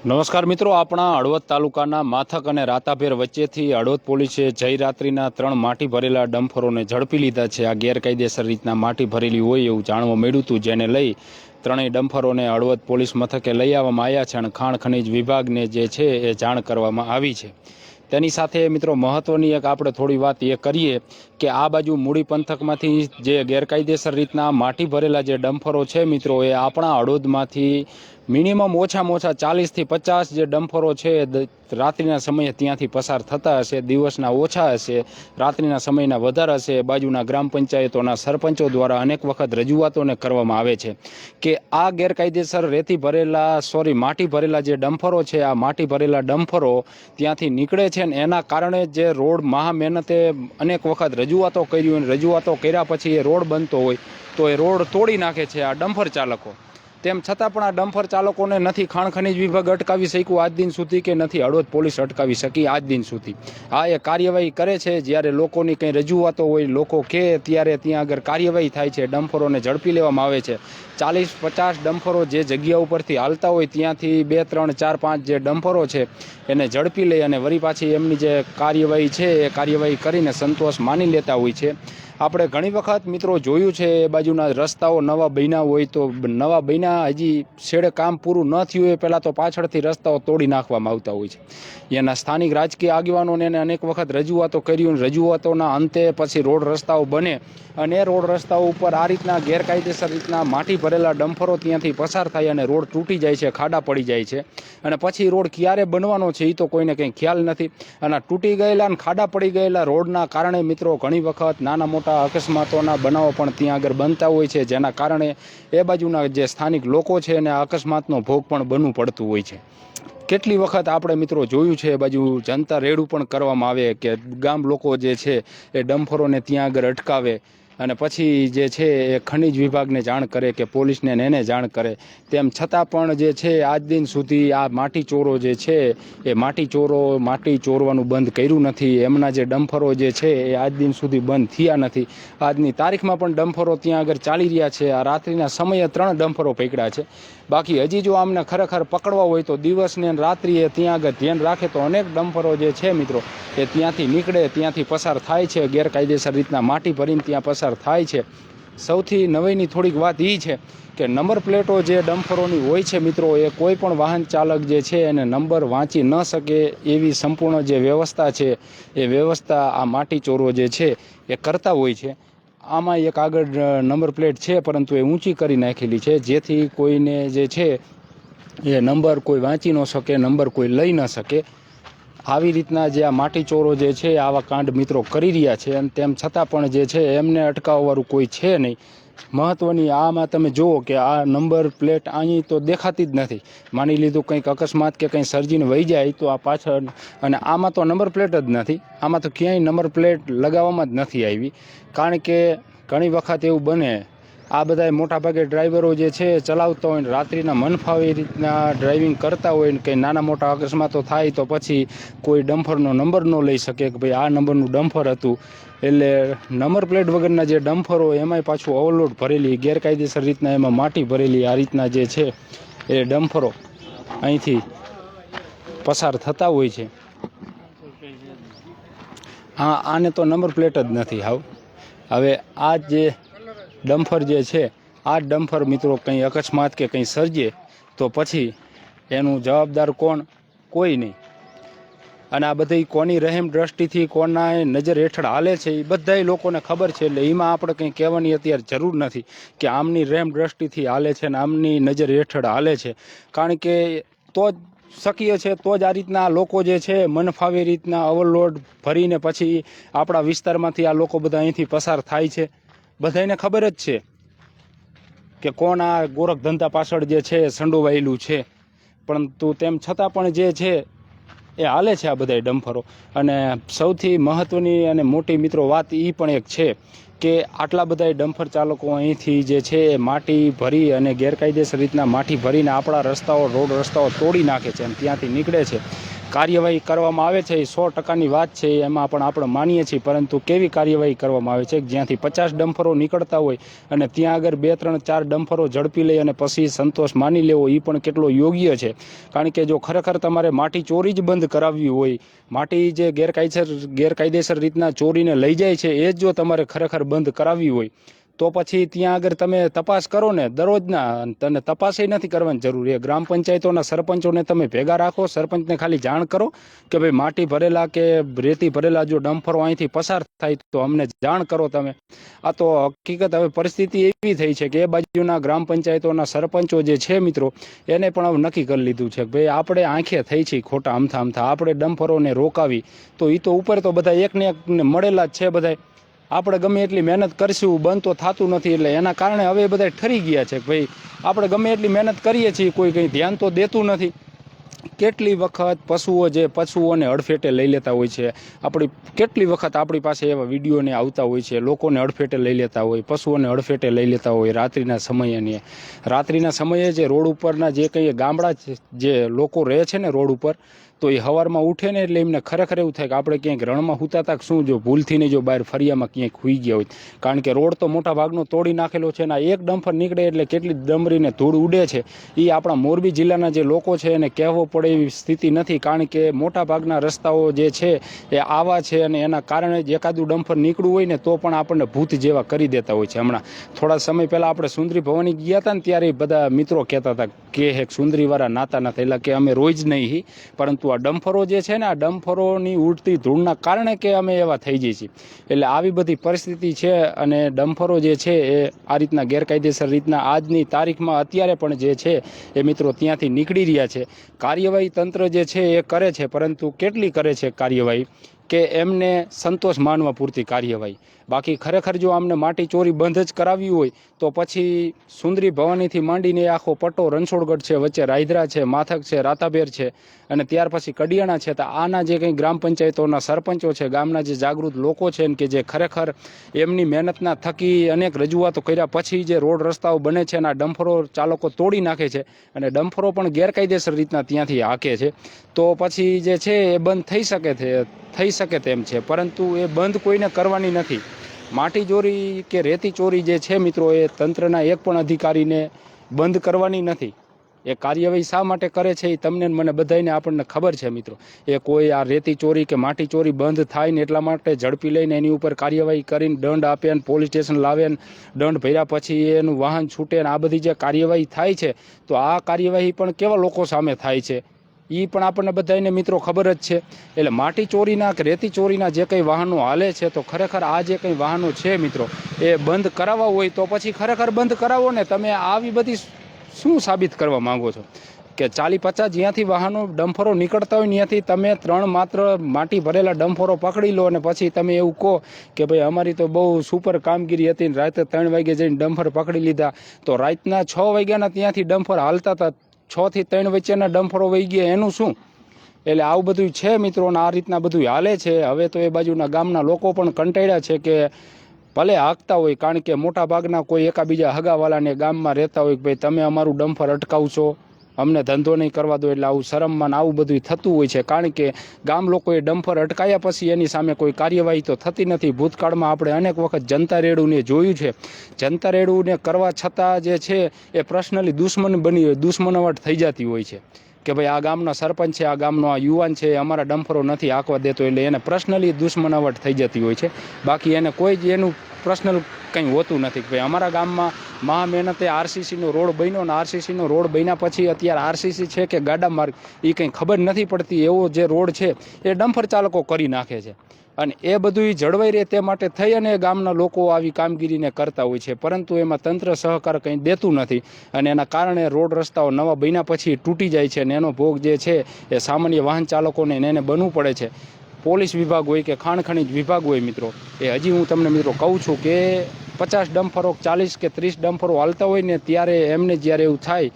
નમસ્કાર મિત્રો, આપણા હળવદ તાલુકાના માથક અને રાતાભેર વચ્ચેથી હળવદ પોલીસે જય રાત્રિના 3 માટી ભરેલા ડમ્ફરોને ઝડપી લીધા છે। આ ગેરકાયદેસર રીતના માટી ભરેલી હોય એવું જાણવા મળ્યું હતું, જેને લઈ ત્રણેય ડમ્ફરોને હળવદ પોલીસ મથકે લઈ આવવામાં આવ્યા છે અને ખાણ ખનીજ વિભાગને જે છે એ જાણ કરવામાં આવી છે। તેની સાથે મિત્રો મહત્વની એક આપણે થોડી વાત એ કરીએ કે આ બાજુ મૂડી પંથકમાંથી જે ગેરકાયદેસર રીતના માટી ભરેલા જે ડમ્ફરો છે મિત્રો, એ આપણા હળવદમાંથી મિનિમમ ઓછામાં ઓછા 40 થી 50 જે ડમ્ફરો છે રાત્રિના સમયે ત્યાંથી પસાર થતા હશે। દિવસના ઓછા હશે, રાત્રિના સમયના વધારે હશે। બાજુના ગ્રામ પંચાયતોના સરપંચો દ્વારા અનેક વખત રજૂઆતોને કરવામાં આવે છે કે આ ગેરકાયદેસર માટી ભરેલા જે ડમ્ફરો છે, આ માટી ભરેલા ડમ્ફરો ત્યાંથી નીકળે છે ને એના કારણે જે રોડ મહા મહેનતે અનેક વખત રજૂઆતો કરી હોય, રજૂઆતો કર્યા પછી એ રોડ બનતો હોય તો એ રોડ તોડી નાખે છે આ ડમ્ફર ચાલકો। તેમ છતાં પણ આ ડમ્ફર ચાલકોને નથી ખાણ ખનીજ વિભાગ અટકાવી શક્યું આજ દિન સુધી, કે નથી હળવદ પોલીસ અટકાવી શકી આજ દિન સુધી। આ એ કાર્યવાહી કરે છે જ્યારે લોકોની કંઈ રજૂઆતો હોય, લોકો કહે ત્યારે ત્યાં આગળ કાર્યવાહી થાય છે, ડમ્ફરોને ઝડપી લેવામાં આવે છે। 40-50 ડમ્ફરો જે જગ્યા ઉપરથી હાલતા હોય ત્યાંથી 2, 3, 4, 5 જે ડમ્ફરો છે એને ઝડપી લઈ અને વળી પાછી એમની જે કાર્યવાહી છે એ કાર્યવાહી કરીને સંતોષ માની લેતા હોય છે। આપણે ઘણી વખત મિત્રો જોયું છે એ બાજુના રસ્તાઓ નવા બન્યા હોય તો નવા બન્યા હજી છેડે કામ પૂરું ન થયું હોય પહેલાં તો પાછળથી રસ્તાઓ તોડી નાખવામાં આવતા હોય છે। એના સ્થાનિક રાજકીય આગેવાનોને એને અનેક વખત રજૂઆતો કરી, રજૂઆતોના અંતે પછી રોડ રસ્તાઓ બને અને એ રોડ રસ્તાઓ ઉપર આ રીતના ગેરકાયદેસર રીતના માટી ભરેલા ડમ્ફરો ત્યાંથી પસાર થાય અને રોડ તૂટી જાય છે, ખાડા પડી જાય છે અને પછી રોડ ક્યારે બનવાનો છે એ તો કોઈને કંઈ ખ્યાલ નથી। અને તૂટી ગયેલા અને ખાડા પડી ગયેલા રોડના કારણે મિત્રો ઘણી વખત નાના મોટા અકસ્માતોના બનાવો પણ ત્યાં આગળ બનતા હોય છે, જેના કારણે એ બાજુના જે સ્થાનિક લોકો છે એને અકસ્માતનો ભોગ પણ બનવું પડતું હોય છે। કેટલી વખત આપણે મિત્રો જોયું છે એ બાજુ જનતા રેડું પણ કરવામાં આવે કે ગામ લોકો જે છે એ ડમ્ફરોને ત્યાં આગળ અટકાવે અને પછી જે છે એ ખનીજ વિભાગને જાણ કરે કે પોલીસને એને જાણ કરે। તેમ છતાં પણ જે છે આજ દિન સુધી આ માટી ચોરો જે છે એ માટી ચોરવાનું બંધ કર્યું નથી। એમના જે ડમ્ફરો જે છે એ આજ દિન સુધી બંધ થયા નથી। આજની તારીખમાં પણ ડમ્ફરો ત્યાં આગળ ચાલી રહ્યા છે। આ રાત્રિના સમયે 3 ડમ્ફરો પકડ્યા છે, બાકી હજી જો આમને ખરેખર પકડવા હોય તો દિવસને રાત્રિએ ત્યાં આગળ ધ્યાન રાખે તો અનેક ડમ્ફરો જે છે મિત્રો એ ત્યાંથી નીકળે, ત્યાંથી પસાર થાય છે, ગેરકાયદેસર રીતના માટી ભરીને ત્યાં પસાર થાય છે। સૌથી નવાઈની થોડીક વાત એ છે કે નંબર પ્લેટો જે ડમ્ફરોની હોય છે મિત્રો, એ કોઈ પણ વાહન ચાલક જે છે એને નંબર વાંચી ન શકે એવી સંપૂર્ણ જે વ્યવસ્થા છે એ વ્યવસ્થા આ માટી ચોરો જે છે એ કરતા હોય છે। આમાં એક આગળ નંબર પ્લેટ છે પરંતુ એ ઊંચી કરી નાખેલી છે જેથી કોઈને જે છે એ નંબર કોઈ વાંચી ન શકે, નંબર કોઈ લઈ ન શકે। આવી રીતના જે આ માટી ચોરો જે છે આવા કાંડ મિત્રો કરી રહ્યા છે અને તેમ છતાં પણ જે છે એમને અટકાવવાવાળું કોઈ છે નહીં। મહત્વની આમાં તમે જુઓ કે આ નંબર પ્લેટ અહીં તો દેખાતી જ નથી। માની લીધું કંઈક અકસ્માત કે કંઈ સર્જીને વહી જાય તો આ પાછળ, અને આમાં તો નંબર પ્લેટ જ નથી, આમાં તો ક્યાંય નંબર પ્લેટ લગાવવામાં જ નથી આવી। કારણ કે ઘણી વખત એવું બને આ બધા મોટાભાગે ડ્રાઈવરો જે છે ચલાવતા હોય ને રાત્રિના મનફાવે રીતના ડ્રાઇવિંગ કરતા હોય ને કંઈ નાના મોટા અકસ્માતો થાય તો પછી કોઈ ડમ્ફરનો નંબર ન લઈ શકે કે ભાઈ આ નંબરનું ડમ્ફર હતું, એટલે નંબર પ્લેટ વગરના જે ડમ્ફરો એમાંય પાછું ઓવરલોડ ભરેલી ગેરકાયદેસર રીતના એમાં માટી ભરેલી આ રીતના જે છે એ ડમ્ફરો અહીંથી પસાર થતા હોય છે। આને તો નંબર પ્લેટ જ નથી હાવ। હવે આ જે ડમ્ફર જે છે આ ડમ્ફર મિત્રો કંઈ અકસ્માત કે કંઈ સર્જે તો પછી એનું જવાબદાર કોણ? કોઈ નહીં। અને આ બધી કોની રહેમ દ્રષ્ટિથી કોના નજર હેઠળ હાલે છે એ બધાય લોકોને ખબર છે, એટલે એમાં આપણે કંઈ કહેવાની અત્યારે જરૂર નથી કે આમની રહેમ દ્રષ્ટિથી હાલે છે ને આમની નજર હેઠળ હાલે છે। કારણ કે તો જ શક્ય છે, તો જ આ રીતના લોકો જે છે મનફાવે રીતના ઓવરલોડ ભરીને પછી આપણા વિસ્તારમાંથી આ લોકો બધા અહીંથી પસાર થાય છે। બધાને ખબર જ છે કે કોણ આ ગોરખ ધંધા પાછળ જે છે સંડોવાયેલું છે, પરંતુ તેમ છતાં પણ જે છે એ હાલે છે આ બધા ડમ્ફરો। અને સૌથી મહત્વની અને મોટી મિત્રો વાત એ પણ એક છે કે આટલા બધા ડમ્ફર ચાલકો અહીંથી જે છે એ માટી ભરી અને ગેરકાયદેસર રીતના માટી ભરીને આપણા રસ્તાઓ, રોડ રસ્તાઓ તોડી નાખે છે અને ત્યાંથી નીકળે છે। કાર્યવાહી કરવામાં આવે છે એ 100%ની વાત છે, એમાં પણ આપણે માનીએ છીએ, પરંતુ કેવી કાર્યવાહી કરવામાં આવે છે જ્યાંથી 50 ડમ્પરો નીકળતા હોય અને ત્યાં આગળ 2, 3, 4 ડમ્પરો ઝડપી લઈ અને પછી સંતોષ માની લેવો એ પણ કેટલો યોગ્ય છે. કારણ કે જો ખરેખર તમારે માટી ચોરી જ બંધ કરાવવી હોય, માટી જે ગેરકાયદેસર રીતના ચોરીને લઈ જાય છે એ જ જો તમારે ખરેખર બંધ કરાવવી હોય તો પછી ત્યાં આગળ તમે તપાસ કરો ને દરરોજના, તને તપાસ નથી કરવાની જરૂર. એ ગ્રામ પંચાયતોના સરપંચોને તમે ભેગા રાખો, સરપંચને ખાલી જાણ કરો કે ભાઈ માટી ભરેલા કે રેતી ભરેલા જો ડમ્પરો અહીંથી પસાર થાય તો અમને જાણ કરો તમે. આ તો હકીકત હવે પરિસ્થિતિ એવી થઈ છે કે એ બાજુના ગ્રામ પંચાયતોના સરપંચો જે છે મિત્રો એને પણ હવે નક્કી કરી લીધું છે કે ભાઈ આપણે આંખે થઈ છે ખોટા અમથા આપણે ડમ્પરોને રોકાવી તો એ તો ઉપર તો બધા એકને એકને મળેલા જ છે. બધા આપણે ગમે એટલી મહેનત કરીશું બંધ તો થતું નથી, એટલે એના કારણે હવે બધા ઠરી ગયા છે કે ભાઈ આપણે ગમે એટલી મહેનત કરીએ છીએ કોઈ કંઈ ધ્યાન તો દેતું નથી. કેટલી વખત પશુઓને અડફેટે લઈ લેતા હોય છે, કેટલી વખત આપણી પાસે એવા વિડીયોને આવતા હોય છે, લોકોને અડફેટે લઈ લેતા હોય, પશુઓને અડફેટે લઈ લેતા હોય રાત્રિના સમયે જે રોડ ઉપરના જે કંઈ ગામડા જે લોકો રહે છે ને રોડ ઉપર, તો એ સવારમાં ઉઠે ને એટલે એમને ખરેખર એવું થાય કે આપણે ક્યાંક રણમાં સૂતા હતા શું, જો ભૂલથી ને જો બહાર ફરિયામાં ક્યાંક સૂઈ ગયા હોય. કારણ કે રોડ તો મોટા ભાગનો તોડી નાખેલો છે ને એક ડમ્પર નીકળે એટલે કેટલી ડમરીને ધૂળ ઉડે છે એ આપણા મોરબી જિલ્લાના જે લોકો છે એને કહેવો પડે એવી સ્થિતિ નથી. કારણ કે મોટા ભાગના રસ્તાઓ જે છે એ આવા છે અને એના કારણે જ એકાદું ડમ્પર નીકળવું હોય ને તો પણ આપણને ભૂત જેવા કરી દેતા હોય છે. હમણાં થોડા સમય પહેલાં આપણે સુંદરી ભવાની ગયા હતા ને ત્યારે બધા મિત્રો કહેતા હતા કે એક સુંદરીવાળા નાતા નથી, એટલે કે અમે રોજ નહીં, પરંતુ આ ડમ્પરો જે છે ને આ ડમ્પરોની ઉડતી ધૂળના કારણે કે અમે એવા થઈ જઈએ છીએ. એટલે આવી બધી પરિસ્થિતિ છે અને ડમ્પરો જે છે એ આ રીતના ગેરકાયદેસર રીતના આજની તારીખમાં અત્યારે પણ જે છે એ મિત્રો ત્યાંથી નીકળી રહ્યા છે. કાર્યવાહી તંત્ર જે છે એ કરે છે, પરંતુ કેટલી કરે છે કાર્યવાહી કે એમને સંતોષ માનવા પૂરતી કાર્યવાહી. બાકી ખરેખર જો આમને માટી ચોરી બંધ જ કરાવી હોય તો પછી સુંદરી ભવાનીથી માંડીને આખો પટ્ટો રણછોડગઢ છે, વચ્ચે રાયધરા છે, માથક છે, રાતાબેર છે અને ત્યાર પછી કડિયાણા છે. તો આના જે કંઈ ગ્રામ પંચાયતોના સરપંચો છે, ગામના જે જાગૃત લોકો છે કે જે ખરેખર એમની મહેનતના થકી અનેક રજૂઆતો કર્યા પછી જે રોડ રસ્તાઓ બને છે અને આ ડમ્પરો ચાલકો તોડી નાખે છે અને ડમ્પરો પણ ગેરકાયદેસર રીતના ત્યાંથી હાકે છે, તો પછી જે છે એ બંધ થઈ શકે તેમ છે. પરંતુ એ બંધ કોઈને કરવાની નથી. માટી ચોરી કે રેતી ચોરી જે છે મિત્રો એ તંત્રના એક પણ અધિકારીને બંધ કરવાની નથી. એ કાર્યવાહી શા માટે કરે છે એ તમને મને બધાને આપણને ખબર છે મિત્રો. એ કોઈ આ રેતી ચોરી કે માટી ચોરી બંધ થાય ને એટલા માટે ઝડપી લઈને એની ઉપર કાર્યવાહી કરીને દંડ આપે ને પોલીસ સ્ટેશન લાવે ને દંડ ભર્યા પછી એનું વાહન છૂટે ને આ બધી જે કાર્યવાહી થાય છે, તો આ કાર્યવાહી પણ કેવા લોકો સામે થાય છે એ પણ આપણને બધાને મિત્રો ખબર જ છે. એટલે માટી ચોરીના કે રેતી ચોરીના જે કંઈ વાહનો હાલે છે તો ખરેખર આ જે કંઈ વાહનો છે મિત્રો એ બંધ કરાવવા હોય તો પછી ખરેખર બંધ કરાવો ને. તમે આવી બધી શું સાબિત કરવા માંગો છો કે 40-50 જ્યાંથી વાહનો ડમ્પરો નીકળતા હોય ત્યાંથી તમે 3 માત્ર માટી ભરેલા ડમ્પરો પકડી લો અને પછી તમે એવું કહો કે ભાઈ અમારી તો બહુ સુપર કામગીરી હતી ને રાતે 3 વાગે જઈને ડમ્પર પકડી લીધા, તો રાતના 6 વાગ્યાના ત્યાંથી ડમ્પર હાલતા હતા, 6 થી 3 વચ્ચેના ડમ્પરો વહી ગયા એનું શું? એટલે આવું બધું છે મિત્રો ને આ રીતના બધું હાલે છે. હવે તો એ બાજુના ગામના લોકો પણ કંટાળ્યા છે કે ભલે હાંકતા હોય, કારણ કે મોટા ભાગના કોઈ એકાબીજા હગાવાલાને ગામમાં રહેતા હોય કે ભાઈ તમે અમારું ડમ્પર અટકાવશો, અમને ધંધો નહીં કરવા દો, એટલે આવું શરમમાં આવું બધું થતું હોય છે. કારણ કે ગામ લોકોએ ડમ્પર અટકાયા પછી એની સામે કોઈ કાર્યવાહી તો થતી નથી. ભૂતકાળમાં આપણે અનેક વખત જનતા રેડુને જોયું છે. જનતા રેડુને કરવા છતાં જે છે એ પર્સનલી દુશ્મનાવટ થઈ જતી હોય છે કે ભાઈ આ ગામનો સરપંચ છે, આ ગામનો આ યુવાન છે, અમારા ડમ્પરો નથી હાંકવા દેતો, એટલે એને પર્સનલી દુશ્મનાવટ થઈ જતી હોય છે. બાકી એને કોઈ જ એનું પર્સનલ કંઈ હોતું નથી કે ભાઈ અમારા ગામમાં મહા મહેનતે આરસીસીનો રોડ બન્યો ને આરસીસીનો રોડ બન્યા પછી અત્યારે આરસીસી છે કે ગાડા માર્ગ એ કંઈ ખબર નથી પડતી, એવો જે રોડ છે એ ડમ્પર ચાલકો કરી નાખે છે. અને એ બધું જળવાઈ રહે તે માટે થઈ અને ગામના લોકો આવી કામગીરીને કરતા હોય છે, પરંતુ એમાં તંત્ર સહકાર કંઈ દેતું નથી અને એના કારણે રોડ રસ્તાઓ નવા બન્યા પછી તૂટી જાય છે અને એનો ભોગ જે છે એ સામાન્ય વાહન ચાલકોને એને બનવું પડે છે. પોલીસ વિભાગ હોય કે ખાણ ખનીજ વિભાગ હોય મિત્રો, એ હજી હું તમને મિત્રો કહું છું કે 50 ડમ્પરો 40 કે 30 ડમ્પરો હાલતા હોય ને ત્યારે એમને જ્યારે એવું થાય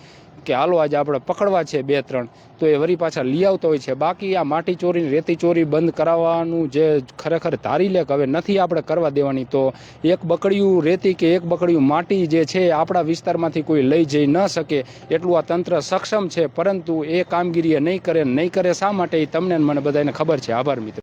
કે હાલો આજે આપણે પકડવા છે 2-3, તો એ વળી પાછા લઈ આવતો હોય છે. બાકી આ માટી ચોરી રેતી ચોરી બંધ કરાવવાનું જે ખરેખર ધારી લે કે હવે નથી આપણે કરવા દેવાની, તો એક બકડિયું રેતી કે એક બકડિયું માટી જે છે આપણા વિસ્તારમાંથી કોઈ લઈ જઈ ન શકે એટલું આ તંત્ર સક્ષમ છે, પરંતુ એ કામગીરી નહીં કરે શા માટે એ તમને મને બધાને ખબર છે. આભાર મિત્રો.